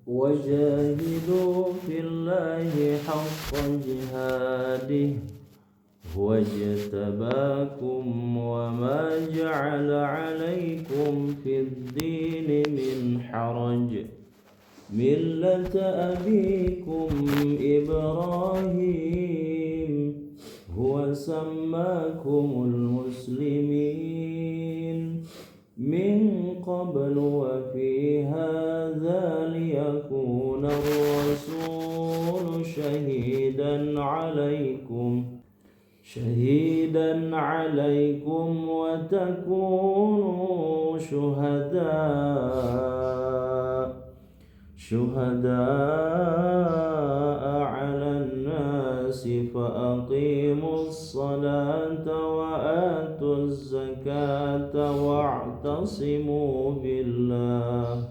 وجاهدوا في الله حق جهاده هو اجتباكم وما جعل عليكم في الدين من حرج ملة أبيكم إبراهيم هو سماكم المسلمين من قبل وفي هذا ليكون الرسول شهيدا عليكم وتكونوا شهداء على الناس فأقيموا الصلاة وآتوا الزكاة واعتصموا بالله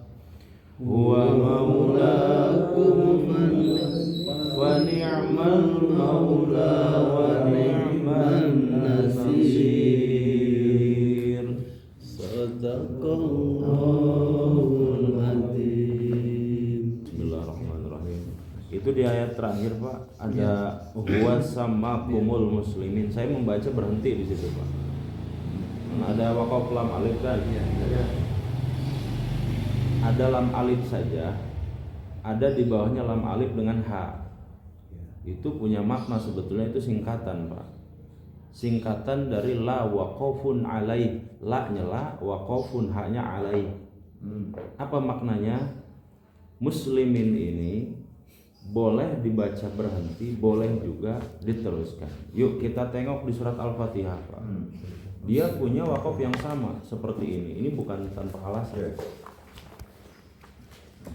هو مولاكم فنعم المولى ونعم النصير Sadaqallahul Azim. Bismillahirrahmanirrahim. Itu di ayat terakhir Pak ada huwa samakumul muslimin. Saya membaca berhenti di situ Pak. Ada waqaf lam alif kan? Ada lam alif saja, ada di bawahnya lam alif dengan H. Itu punya makna sebetulnya itu singkatan Pak. Singkatan dari la waqafun alaih. La-nya la, waqafun haknya alaih. Apa maknanya? Muslimin ini boleh dibaca berhenti, boleh juga diteruskan. Yuk kita tengok di surat Al-Fatihah Pak. Dia punya waqaf yang sama seperti ini. Ini bukan tanpa alasan.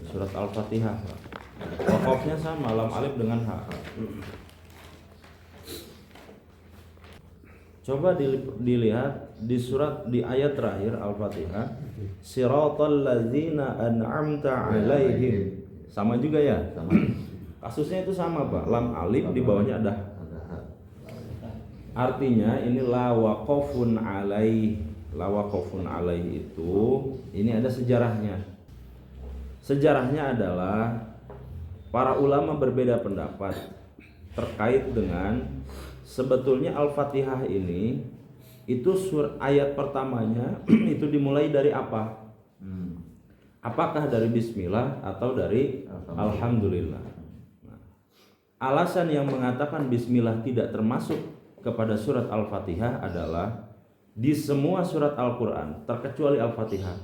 Surat Al-Fatihah waqafnya sama, lam alif dengan ha. Coba dilihat di surat di ayat terakhir Al-Fatihah, siratal ladzina an'amta alaihim. Sama juga ya? Sama. Kasusnya itu sama Pak, lam alif di bawahnya ada. Artinya ini la waqafun alaih. La waqafun alaih itu ini ada sejarahnya. Sejarahnya adalah para ulama berbeda pendapat terkait dengan sebetulnya Al-Fatihah ini itu ayat pertamanya itu dimulai dari apa? Apakah dari Bismillah atau dari Alhamdulillah? Nah, alasan yang mengatakan Bismillah tidak termasuk kepada surat Al-Fatihah adalah di semua surat Al-Quran terkecuali Al-Fatihah,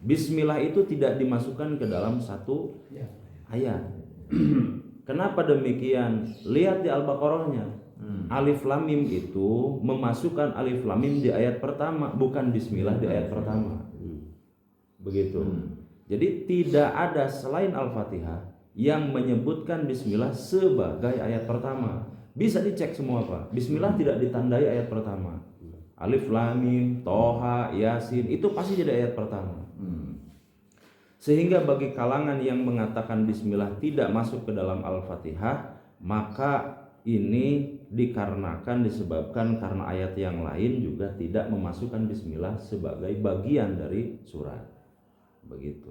Bismillah itu tidak dimasukkan ke dalam satu ayat. Kenapa demikian? Lihat di Al-Baqarahnya. Alif Lam Mim itu memasukkan Alif Lam Mim di ayat pertama, bukan Bismillah di ayat pertama. Begitu. Jadi tidak ada selain Al-Fatihah yang menyebutkan Bismillah sebagai ayat pertama. Bisa dicek semua Pak. Bismillah tidak ditandai ayat pertama. Alif Lam Mim, Toha, Yasin itu pasti jadi ayat pertama. Sehingga bagi kalangan yang mengatakan Bismillah tidak masuk ke dalam Al-Fatihah, maka ini dikarenakan disebabkan karena ayat yang lain juga tidak memasukkan Bismillah sebagai bagian dari surat. Begitu.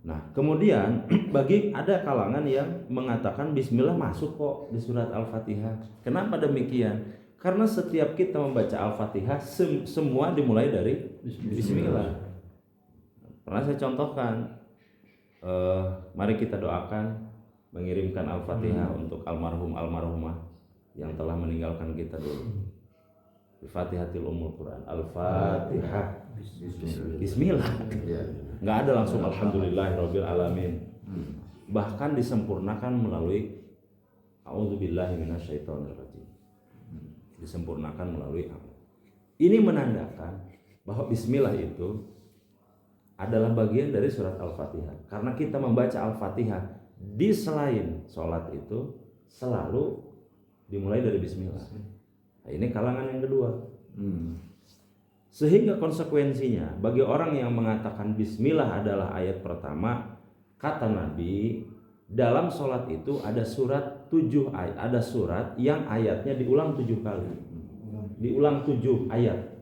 Nah, kemudian bagi ada kalangan yang mengatakan Bismillah masuk kok di surat Al-Fatihah. Kenapa demikian? Karena setiap kita membaca Al-Fatihah semua dimulai dari Bismillah. Pernah saya contohkan, mari kita doakan mengirimkan Al-Fatihah untuk almarhumah yang telah meninggalkan kita dulu. Fatihatil Ummul Quran, Al-Fatihah, Bismillah. Nggak ada langsung Alhamdulillahirabbil alamin. Bahkan disempurnakan melalui A'udzubillahi minasyaitonirrajim. Disempurnakan melalui ini menandakan bahwa Bismillah itu adalah bagian dari surat Al-Fatihah. Karena kita membaca Al-Fatihah di selain sholat itu selalu dimulai dari Bismillah. Nah, ini kalangan yang kedua. Sehingga konsekuensinya bagi orang yang mengatakan Bismillah adalah ayat pertama, kata Nabi dalam sholat itu ada surat 7 ayat, ada surat yang ayatnya diulang 7 kali, diulang 7 ayat.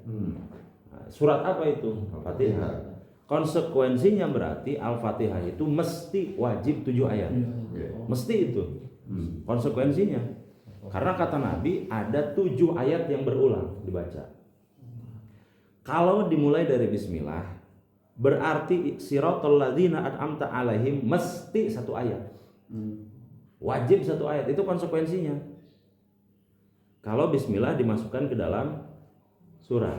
Nah, surat apa itu? Al-Fatihah. Konsekuensinya berarti Al-Fatihah itu mesti wajib 7 ayat. Mesti itu. Konsekuensinya. Karena kata Nabi ada 7 ayat yang berulang dibaca. Kalau dimulai dari bismillah, berarti siratal ladzina an'amta alaihim mesti 1 ayat. Wajib 1 ayat, itu konsekuensinya. Kalau bismillah dimasukkan ke dalam surat.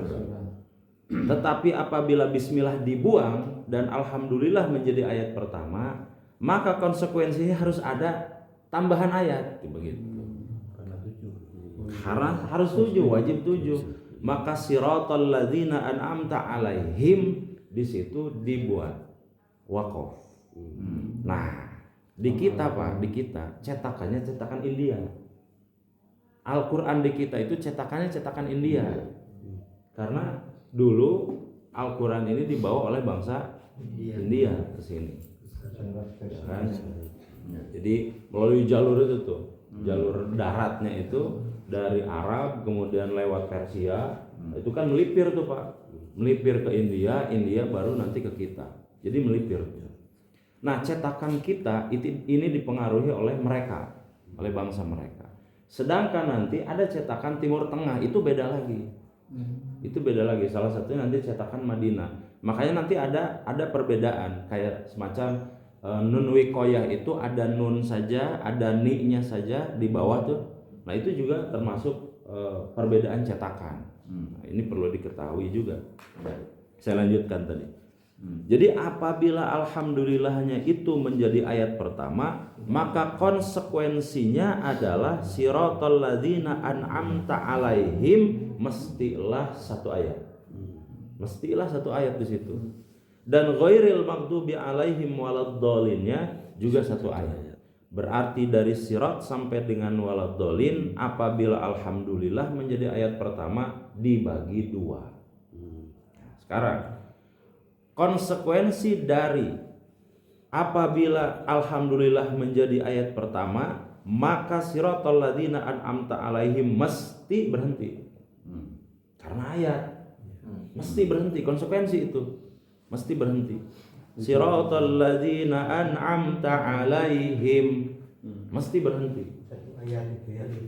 Tetapi apabila bismillah dibuang dan alhamdulillah menjadi ayat pertama, maka konsekuensinya harus ada tambahan ayat, begitu. Karena harus 7, wajib 7. Maka siratal ladzina an'amta alaihim di situ dibuat waqaf. Nah, di kita Pak, di kita cetakannya cetakan India. Al-Qur'an di kita itu cetakannya cetakan India. Karena dulu Al-Quran ini dibawa oleh bangsa India ke sini, kan? Jadi melalui jalur itu tuh, jalur daratnya itu dari Arab kemudian lewat Persia, itu kan melipir tuh Pak, melipir ke India, India baru nanti ke kita. Jadi melipir. Nah, cetakan kita ini dipengaruhi oleh mereka, oleh bangsa mereka. Sedangkan nanti ada cetakan Timur Tengah, itu beda lagi. Itu beda lagi, salah satunya nanti cetakan Madinah. Makanya nanti ada perbedaan, kayak semacam nun wikoyah itu ada nun saja, ada ni-nya saja di bawah tuh. Nah, itu juga termasuk perbedaan cetakan. Nah, ini perlu diketahui juga. Saya lanjutkan tadi. Jadi apabila alhamdulillahnya itu menjadi ayat pertama, maka konsekuensinya adalah siratal ladzina an'amta alaihim mestilah 1 ayat. Mestilah 1 ayat di situ. Dan ghairil maghdubi alaihim waladhdallinnya juga 1 ayat. Berarti dari sirat sampai dengan waladhdallin apabila alhamdulillah menjadi ayat pertama dibagi 2. Sekarang konsekuensi dari apabila alhamdulillah menjadi ayat pertama, maka siratal ladzina an'amta alaihim mesti berhenti. Karena ayat mesti berhenti, konsekuensi itu mesti berhenti. Siratal ladzina an'amta alaihim mesti berhenti.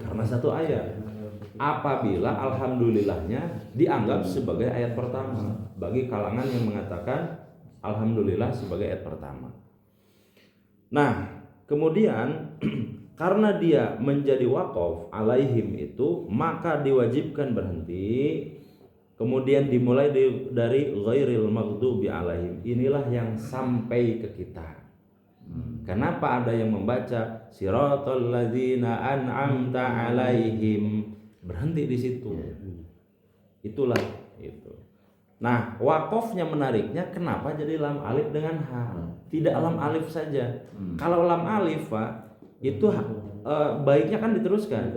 Karena 1 ayat. Apabila alhamdulillahnya dianggap sebagai ayat pertama bagi kalangan yang mengatakan alhamdulillah sebagai ayat pertama. Nah, kemudian karena dia menjadi waqaf alaihim itu, maka diwajibkan berhenti. Kemudian dimulai dari ghairil maghdubi alaihim. Inilah yang sampai ke kita. Kenapa ada yang membaca siratal ladzina an'amta alaihim? Berhenti di situ. Itulah itu. Nah, wakofnya menariknya kenapa jadi lam alif dengan ha? Tidak lam alif saja. Kalau lam alif Pak, itu baiknya kan diteruskan.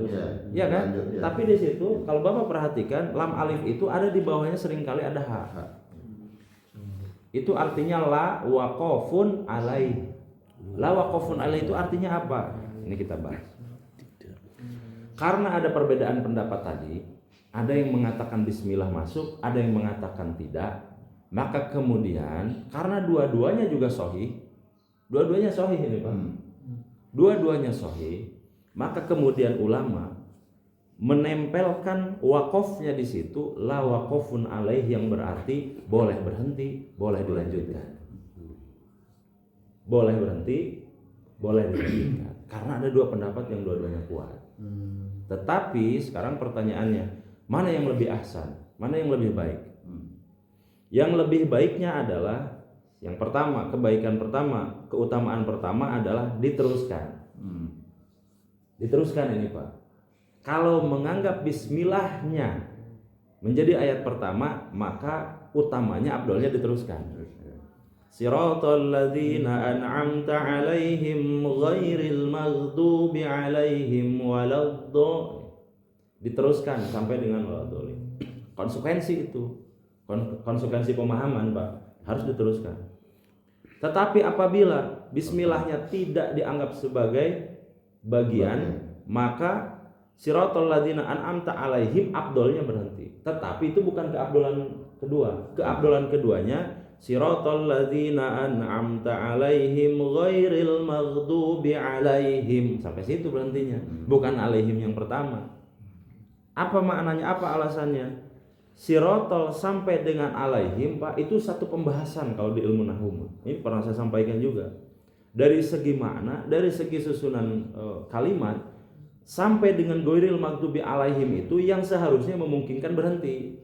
Ya kan? Ya. Tapi di situ kalau Bapak perhatikan lam alif itu ada di bawahnya seringkali ada ha. Itu artinya la waqafun alaih. La waqafun alaih itu artinya apa? Ini kita bahas. Karena ada perbedaan pendapat tadi, ada yang mengatakan bismillah masuk, ada yang mengatakan tidak. Maka kemudian karena dua-duanya juga sahih, dua-duanya sahih ini Pak. Dua-duanya sahih, maka kemudian ulama menempelkan wakofnya di situ la waqafun alaih, yang berarti boleh berhenti, boleh dilanjutkan. Boleh berhenti, boleh dilanjutkan. Karena ada 2 pendapat yang dua-duanya kuat. Tetapi sekarang pertanyaannya, mana yang lebih ahsan? Mana yang lebih baik? Yang lebih baiknya adalah yang pertama, kebaikan pertama, keutamaan pertama adalah diteruskan. Diteruskan ini Pak. Kalau menganggap bismillahnya menjadi ayat pertama, maka utamanya afdolnya diteruskan. Siratal ladzina an'amta alaihim ghairil maghdubi alaihim waladdallin. Diteruskan sampai dengan waladdallin. Konsekuensi itu. Konsekuensi pemahaman Pak, harus diteruskan. Tetapi apabila bismillahnya tidak dianggap sebagai bagian, maka siratal ladzina an'amta alaihim afdolnya berhenti. Tetapi itu bukan keafdolan kedua. Keafdolan keduanya Siratal ladzina an'amta 'alaihim ghairil maghdubi 'alaihim. Sampai situ berhentinya. Bukan 'alaihim yang pertama. Apa maknanya? Apa alasannya? Siratal sampai dengan 'alaihim, Pak, itu satu pembahasan kalau di ilmu nahwu. Ini pernah saya sampaikan juga. Dari segi makna, dari segi susunan kalimat, sampai dengan ghairil maghdubi 'alaihim itu yang seharusnya memungkinkan berhenti.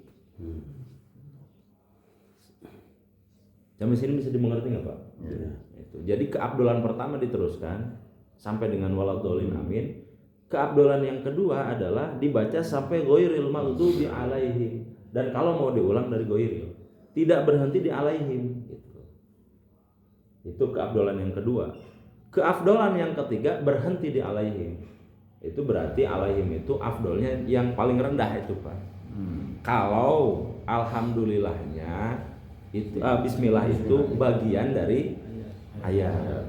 Sampai sini bisa dimengerti nggak, Pak? Ya. Itu. Jadi keabdolan pertama diteruskan sampai dengan waladhdallin amin. Keabdolan yang kedua adalah dibaca sampai ghairil maghdubi 'alaihim. Dan kalau mau diulang dari ghairil, tidak berhenti di 'alaihim. Gitu. Itu keabdolan yang kedua. Keabdolan yang ketiga berhenti di 'alaihim. Itu berarti 'alaihim itu afdolnya yang paling rendah itu, Pak. Kalau alhamdulillahnya itu bismillah itu bagian dari ayat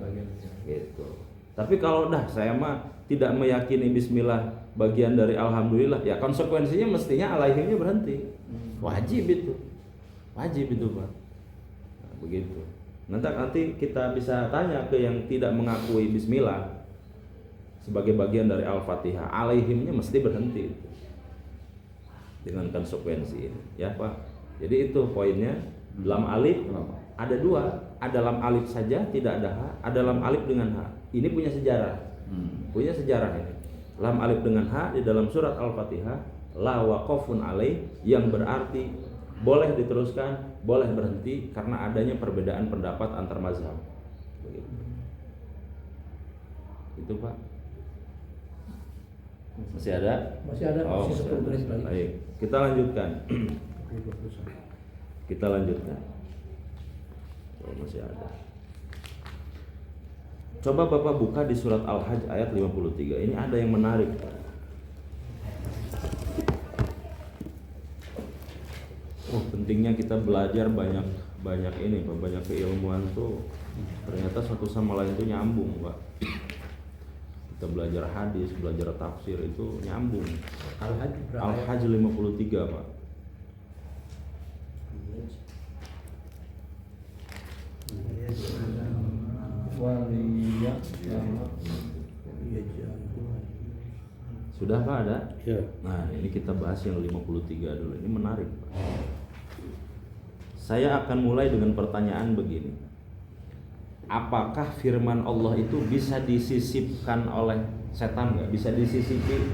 gitu. Tapi kalau saya mah tidak meyakini bismillah bagian dari alhamdulillah, ya konsekuensinya mestinya alaihimnya berhenti. Wajib itu Pak. Nah, begitu. Nanti kita bisa tanya ke yang tidak mengakui bismillah sebagai bagian dari al-fatihah, alaihimnya mesti berhenti dengan konsekuensi ini, ya Pak. Jadi itu poinnya. Lam alif ada dua, ada lam alif saja tidak ada ha, ada lam alif dengan ha. Ini punya sejarah, ini. Lam alif dengan ha di dalam surat Al-Fatihah, la waqafun alaih, yang berarti boleh diteruskan, boleh berhenti karena adanya perbedaan pendapat antar mazhab. Begitu. Itu Pak. Masih ada? Masih ada. Oh, masih ada. Baik, kita lanjutkan. Oh, masih ada. Coba Bapak buka di surat Al-Hajj ayat 53. Ini ada yang menarik. Oh, pentingnya kita belajar banyak ini, Pak. Banyak keilmuan tuh ternyata satu sama lain itu nyambung, Pak. Kita belajar hadis, belajar tafsir itu nyambung. Al-Hajj 53, Pak. Sudah Pak ada? Ya. Nah ini kita bahas yang 53 dulu. Ini menarik Pak. Saya akan mulai dengan pertanyaan begini. Apakah firman Allah itu bisa disisipkan oleh setan nggak? Bisa disisipi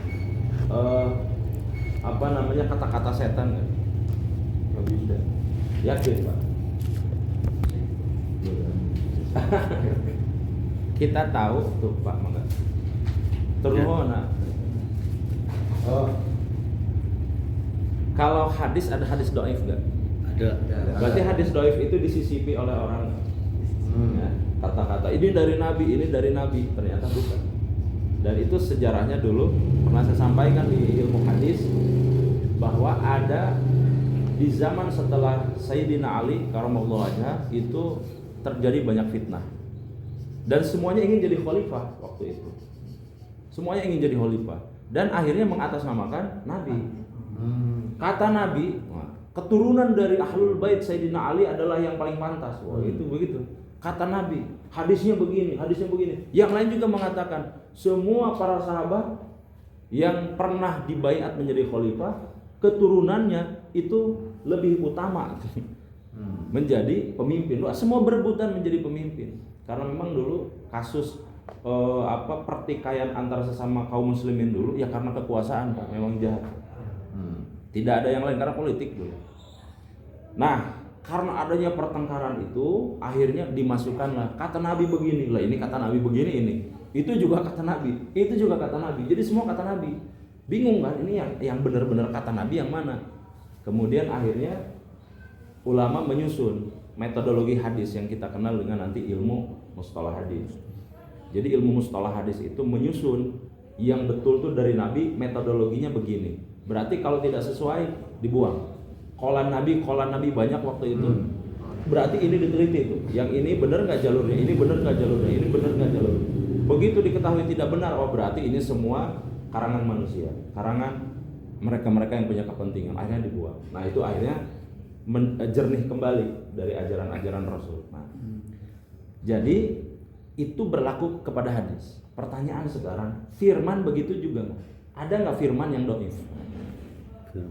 kata-kata setan nggak? Nggak bisa. Yakin Pak? Kita tahu tuh Pak Mangga. Terus kalau hadis ada hadis dhaif nggak? Ada. Berarti hadis dhaif itu disisipi oleh orang. Ya, kata-kata ini dari Nabi, ternyata bukan. Dan itu sejarahnya dulu pernah saya sampaikan di ilmu hadis bahwa ada di zaman setelah Sayyidina Ali karamallahu wajhah itu terjadi banyak fitnah. Dan semuanya ingin jadi khalifah waktu itu. Semuanya ingin jadi khalifah dan akhirnya mengatasnamakan Nabi. Kata Nabi, keturunan dari Ahlul Bait Sayyidina Ali adalah yang paling pantas. Wah, itu begitu. Kata Nabi, hadisnya begini. Yang lain juga mengatakan, semua para sahabat yang pernah dibaiat menjadi khalifah, keturunannya itu lebih utama menjadi pemimpin. Semua berebutan menjadi pemimpin. Karena memang dulu kasus pertikaian antara sesama kaum muslimin dulu ya karena kekuasaan Pak, memang jahat. Tidak ada yang lain karena politik dulu. Nah, karena adanya pertengkaran itu akhirnya dimasukkanlah kata Nabi begini. Lah ini kata Nabi begini ini. Itu juga kata Nabi. Itu juga kata Nabi. Jadi semua kata Nabi. Bingung kan ini yang benar-benar kata Nabi yang mana? Kemudian akhirnya ulama menyusun metodologi hadis yang kita kenal dengan nanti ilmu mustalah hadis. Jadi ilmu mustalah hadis itu menyusun yang betul tuh dari Nabi, metodologinya begini. Berarti kalau tidak sesuai dibuang. Qolan Nabi banyak waktu itu. Berarti ini diteliti tuh. Yang ini benar nggak jalurnya, ini benar nggak jalurnya, ini benar nggak jalurnya. Begitu diketahui tidak benar, oh berarti ini semua karangan manusia, karangan mereka-mereka yang punya kepentingan. Akhirnya dibuang. Nah itu akhirnya jernih kembali dari ajaran-ajaran Rasul. Nah, jadi itu berlaku kepada hadis. Pertanyaan sekarang, firman begitu juga nggak? Ada nggak firman yang doif?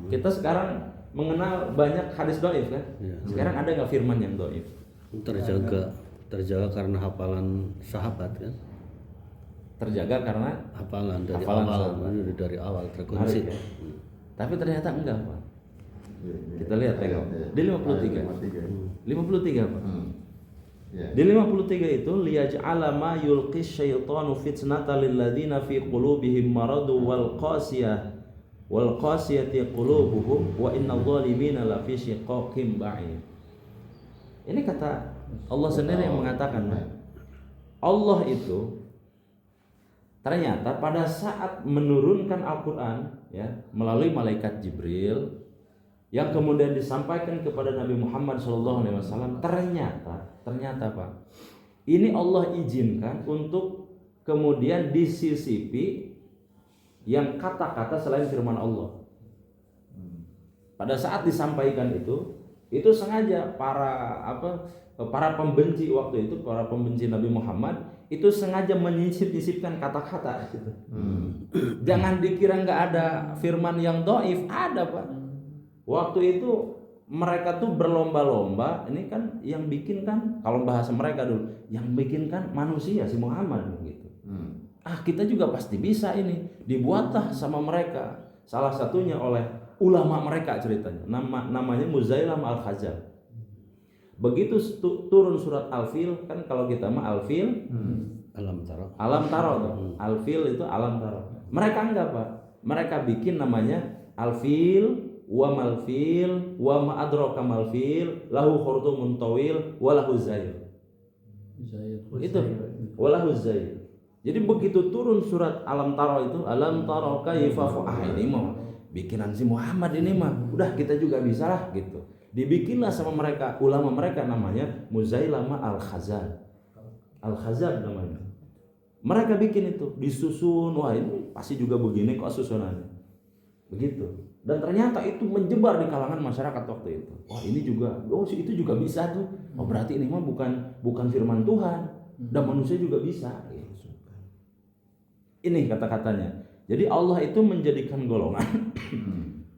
Kita sekarang mengenal banyak hadis doif kan? Ya. Sekarang ada nggak firman yang doif? Terjaga karena hafalan sahabat kan? Terjaga karena hafalan dari awal terkunci. Ya? Tapi ternyata enggak, Pak. Kita lihat tengok. Di 53. 53, Pak. Di 53 itu liyaj'ala ma yulqis syaitanu fitnatan lil ladzina fi qulubihim maradu wal qasiyati qulubuhum wa innadh dhalimina la fi shiqaqin ba'id. Ini kata Allah sendiri yang mengatakan, Allah itu ternyata pada saat menurunkan Al-Qur'an ya melalui malaikat Jibril yang kemudian disampaikan kepada Nabi Muhammad SAW, ternyata Pak, ini Allah izinkan untuk kemudian disisipi yang kata-kata selain firman Allah. Pada saat disampaikan itu sengaja para pembenci waktu itu, para pembenci Nabi Muhammad itu sengaja menyisip-nyisipkan kata-kata gitu. Jangan dikira nggak ada firman yang dhaif, ada Pak. Waktu itu mereka tuh berlomba-lomba, ini kan yang bikin kan, kalau bahasa mereka dulu, yang bikin kan manusia si Muhammad gitu. Kita juga pasti bisa ini, dibuatlah sama mereka. Salah satunya oleh ulama mereka ceritanya, namanya Muzailam Al-Khazal. Begitu turun surat Al-Fil, kan kalau kita mah Al-Fil, Alam Taro tuh. Al-Fil itu Alam Taro. Mereka enggak Pak, mereka bikin namanya Al-Fil wa malfil wa ma adraka malfil lahu khurtumun tawil wa lahu zair. Itu wa lahu zair. Jadi begitu turun surat Alam Taro itu, Alam Taro kaifa ini mah bikinan si Muhammad ini mah udah kita juga bisa lah gitu. Dibikinlah sama mereka, ulama mereka namanya Muzailama Al-Khazal. Al-Khazal namanya. Mereka bikin itu, disusun, wah ini pasti juga begini kok susunannya. Begitu. Dan ternyata itu menyebar di kalangan masyarakat waktu itu. Wah ini juga, itu juga bisa tuh. Oh berarti ini mah bukan firman Tuhan, dan manusia juga bisa. Ini kata-katanya. Jadi Allah itu menjadikan golongan.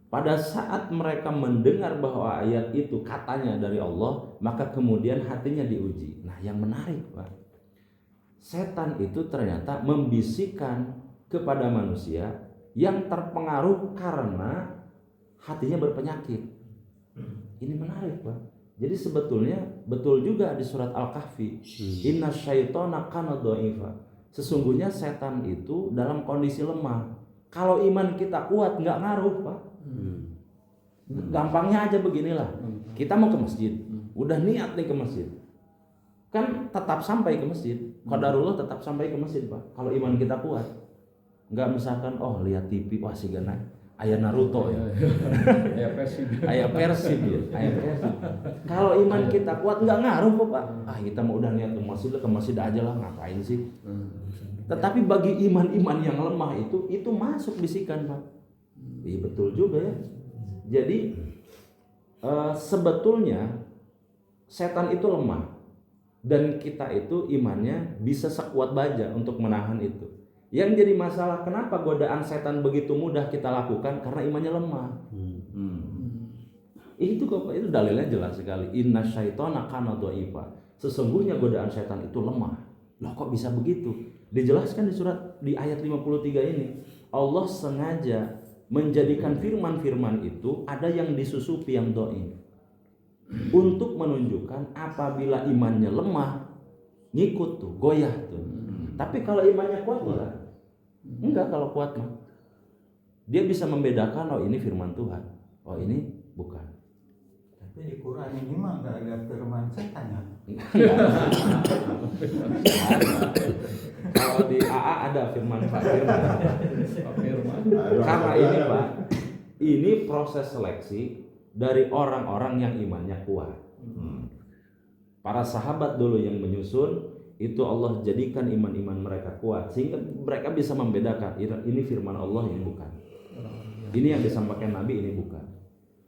Pada saat mereka mendengar bahwa ayat itu katanya dari Allah, maka kemudian hatinya diuji. Nah yang menarik Pak, setan itu ternyata membisikkan kepada manusia yang terpengaruh karena hatinya berpenyakit. Ini menarik Pak. Jadi sebetulnya betul juga di surat Al-Kahfi, Inna syaitana kana dha'ifa. Sesungguhnya setan itu dalam kondisi lemah. Kalau iman kita kuat nggak ngaruh Pak. Gampangnya aja beginilah. Kita mau ke masjid, udah niat nih ke masjid, kan tetap sampai ke masjid. Qadarullah tetap sampai ke masjid Pak. Kalau iman kita kuat. Nggak misalkan lihat TV wah si gana aya Naruto ya. Aya Persib ya. Kalau iman kita kuat nggak ngaruh kok Pak. Kita mau udah niat ke masjid aja lah, ngapain sih? Tetapi bagi iman-iman yang lemah itu masuk bisikan Pak. Iya betul juga ya. Jadi sebetulnya setan itu lemah dan kita itu imannya bisa sekuat baja untuk menahan itu. Yang jadi masalah kenapa godaan setan begitu mudah kita lakukan karena imannya lemah. Itu kok itu dalilnya jelas sekali. Inna syaitana kana dha'ifa. Sesungguhnya godaan setan itu lemah. Loh kok bisa begitu? Dijelaskan di ayat 53 ini. Allah sengaja menjadikan firman-firman itu ada yang disusupi yang dhaif. Untuk menunjukkan apabila imannya lemah, ngikut tuh, goyah tuh. Tapi kalau imannya kuat enggak, kalau kuat mah dia bisa membedakan ini firman Tuhan, ini bukan. Tapi di Quran ini mah enggak ada firman setan ya. Kalau di AA ada firman Pak firman. Karena ini Pak, ini proses seleksi dari orang-orang yang imannya kuat. Para sahabat dulu yang menyusun itu Allah jadikan iman-iman mereka kuat sehingga mereka bisa membedakan ini firman Allah, ini bukan. Ini yang disampaikan Nabi, ini bukan.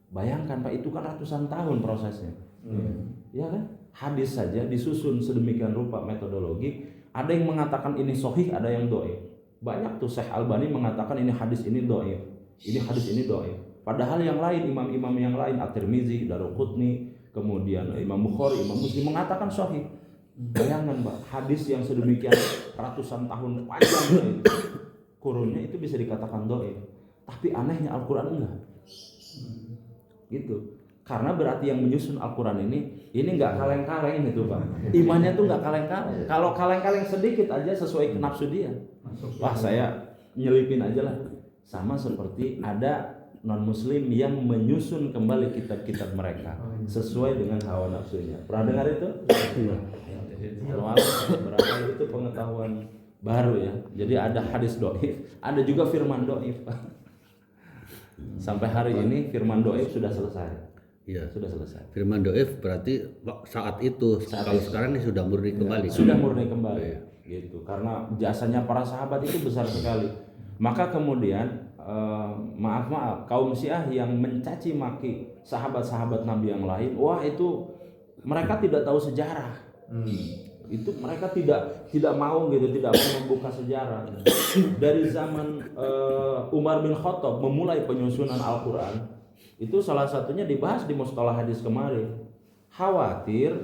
Bayangkan Pak, itu kan ratusan tahun prosesnya. Ya kan? Hadis saja disusun sedemikian rupa metodologi, ada yang mengatakan ini sahih, ada yang dhaif. Banyak tuh Syekh Albani mengatakan ini hadis ini dhaif, ini hadis ini dhaif. Padahal yang lain, imam-imam yang lain, At-Tirmizi, Daruqutni, kemudian Imam Bukhari, Imam Muslim mengatakan sahih. Bayangkan Pak, hadis yang sedemikian ratusan tahun panjangnya itu, kurunnya itu bisa dikatakan dhaif. Tapi anehnya Al-Quran enggak. Gitu. Karena berarti yang menyusun Al-Quran ini nggak kaleng-kaleng gitu Pak. Imannya tuh nggak kaleng-kaleng. Kalau kaleng-kaleng sedikit aja sesuai ke nafsu dia, wah saya nyelipin aja lah. Sama seperti ada non-muslim yang menyusun kembali kitab-kitab mereka sesuai dengan hawa nafsunya. Pernah dengar itu? Berapa itu pengetahuan baru ya. Jadi ada hadis dhaif, ada juga firman dhaif. Sampai hari ini firman dhaif sudah selesai. Iya. Sudah selesai. Firman dhaif berarti saat itu. Kalau sekarang ini sudah murni kembali. Sudah murni kembali. Gitu. Karena jasanya para sahabat itu besar sekali. Maka kemudian maaf kaum Syiah yang mencaci maki sahabat-sahabat Nabi yang lain, wah itu mereka tidak tahu sejarah. Itu mereka tidak mau gitu, tidak mau membuka sejarah. Dari zaman Umar bin Khattab memulai penyusunan Al-Quran, itu salah satunya dibahas di Mustalah Hadis kemarin. Khawatir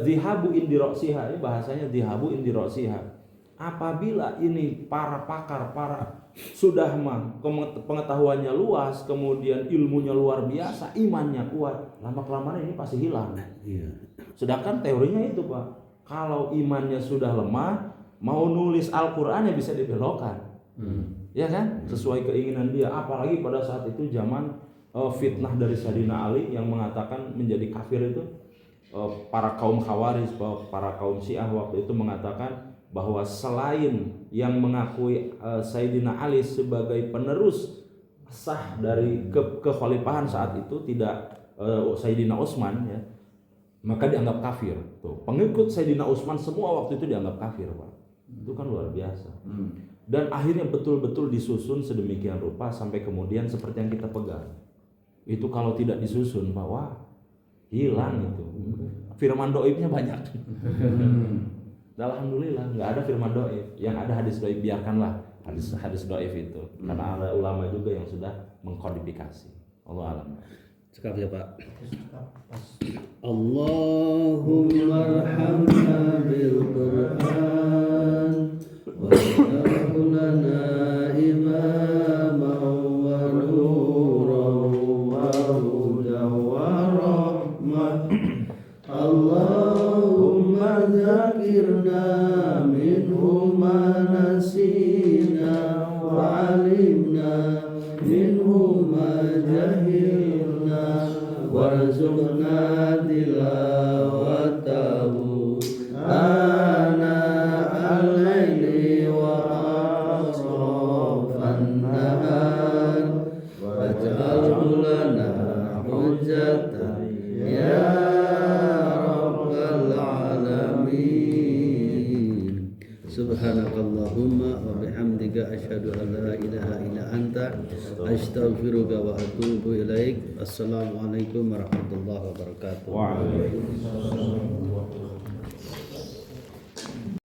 zihabu indirosiha, ini bahasanya zihabu indirosiha. Apabila ini para pakar, para sudah pengetahuannya luas, kemudian ilmunya luar biasa, imannya kuat, lama-kelamaan ini pasti hilang. Sedangkan teorinya itu Pak, kalau imannya sudah lemah, mau nulis Al-Quran ya bisa dibelokkan. Ya kan? Sesuai keinginan dia. Apalagi pada saat itu zaman fitnah dari Sayyidina Ali yang mengatakan menjadi kafir itu, para kaum Khawarij, para kaum Syiah waktu itu mengatakan bahwa selain yang mengakui Sayyidina Ali sebagai penerus sah dari kekhalifahan saat itu tidak Sayyidina Utsman ya, maka dianggap kafir. Tuh, pengikut Sayyidina Utsman semua waktu itu dianggap kafir, Pak. Itu kan luar biasa. Dan akhirnya betul-betul disusun sedemikian rupa sampai kemudian seperti yang kita pegang. Itu kalau tidak disusun, Pak, wah hilang itu. Firman dhaifnya banyak. Alhamdulillah nggak ada firman dhaif. Yang ada hadis dhaif, biarkanlah hadis dhaif itu. Karena ada ulama juga yang sudah mengkodifikasi. Allah alam. Cekap ya Pak. Allahumma arhamna bil Qur'an wa ja'al lana imaman wa nuran wa hudan wa rahmah. Allahumma dzakirna minhu ma nasina wa alimna minhu ma jahilna warzuqna tilawatahu ana al-laili wa atrafan nahar waj'alhu lana hujjatan ya rabbal alamin. Subhanakallahumma wa bihamdika asyhadu an la ilaha illa anta astaghfiruka wa atubu ilaik. Assalamualaikum warahmatullahi wabarakatuh. Waalaikumsalam.